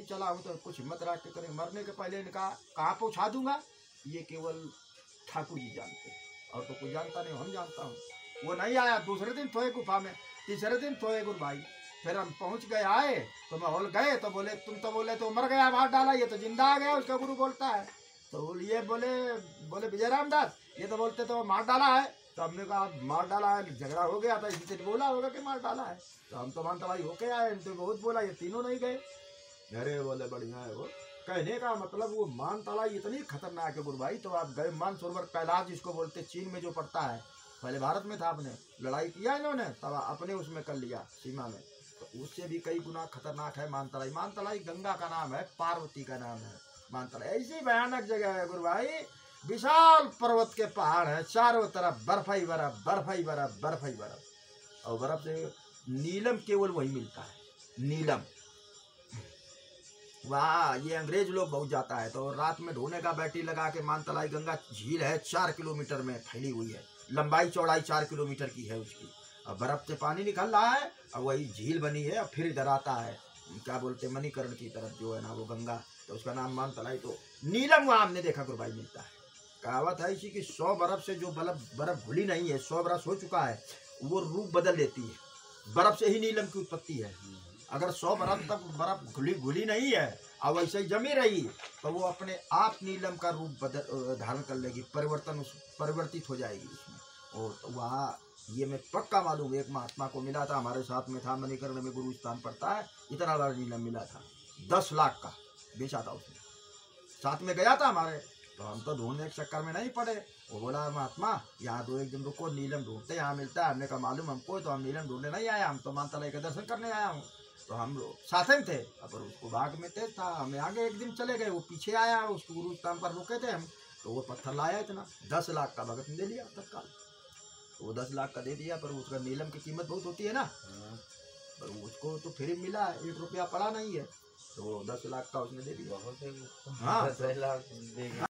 चला हूँ तो कुछ हिम्मत रख के करें। मरने के पहले इनका कहाँ पहुँचा दूंगा ये केवल ठाकुर जी जानते हैं, और तो कोई जानता नहीं, हम जानता हूँ। वो नहीं आया, दूसरे दिन सोए गुफा में, तीसरे दिन सोए गुरु भाई। फिर हम पहुँच गए, आए तो माहौल गए तो बोले तुम तो बोले तो मर गया, मार डाला, ये तो जिंदा आ गया। उसका गुरु बोलता है तो ये बोले विजय रामदास ये तो बोलते तो मार डाला है। तो हमने कहा मार डाला है, झगड़ा हो गया था इसलिए बोला होगा कि मार डाला है। तो हम तो मानता भाई होके आए, इनसे बहुत बोला, ये तीनों नहीं गए। अरे बोले बढ़िया है। वो कहने का मतलब वो मान तलाई इतनी खतरनाक है गुरु भाई। तो आप गए मानसरोवर कैलाश जिसको बोलते चीन में जो पड़ता है, पहले भारत में था, अपने लड़ाई किया इन्होंने तब अपने उसमें कर लिया सीमा में, तो उससे भी कई गुना खतरनाक है मानतलाई। मानतलाई गंगा का नाम है, पार्वती का नाम है मानतलाई। ऐसी भयानक जगह है गुरु भाई, विशाल पर्वत के पहाड़ है, चारों तरफ बर्फ ही बर्फ, बर्फ ही बर्फ, बर्फ ही बर्फ, और बर्फ से नीलम केवल वही मिलता है, नीलम। वहाँ ये अंग्रेज लोग बहुत जाता है, तो रात में ढोने का बैटरी लगा के मानतलाई गंगा झील है, 4 किलोमीटर में फैली हुई है, लंबाई चौड़ाई 4 किलोमीटर की है उसकी, और बर्फ से पानी निकल रहा है और वही झील बनी है। और फिर इधर आता है क्या बोलते मणिकर्ण की तरफ जो है ना वो गंगा, तो उसका नाम मानतलाई। तो नीलम वहाँ हमने देखा गुरु भाई मिलता है। कहावत है इसी की 100 बर्फ से जो बर्फ घुली नहीं है, 100 बरस हो चुका है, वो रूप बदल लेती है। बर्फ से ही नीलम की उत्पत्ति है। अगर 100 बरस तक बर्फ घुली नहीं है और वैसे ही जमी रही तो वो अपने आप नीलम का रूप धारण कर लेगी, परिवर्तित हो जाएगी उसमें। और तो वहाँ ये मैं पक्का मालूम, एक महात्मा को मिला था, हमारे साथ में था, मणिकर्ण में गुरु स्थान पड़ता है, इतना बड़ा नीलम मिला था, 10 लाख का बेचा था उसने, साथ में गया था हमारे। तो हम तो ढूंढने के चक्कर में नहीं पड़े। वो बोला महात्मा यहाँ 2-1 दिन रुको, नीलम ढूंढते यहाँ मिलता है। हमने कहा मालूम हमको, तो हम नीलम ढूंढने नहीं आया, हम तो मानतलाई का दर्शन करने आया हूँ। तो हम लोग साथ में थे, पर उसको बाग में तेज था, हमें आगे एक दिन चले गए, वो पीछे आया, उसको गुरु स्थान पर रुके थे हम, तो वो पत्थर लाया इतना, 10 लाख का भगत ने दे लिया तत्काल। तो वो 10 लाख का दे दिया, पर उसका नीलम की कीमत बहुत होती है ना, पर उसको तो फिर मिला, 1 रुपया पड़ा नहीं है, तो 10 लाख का उसने दे दिया। हाँ 10 लाख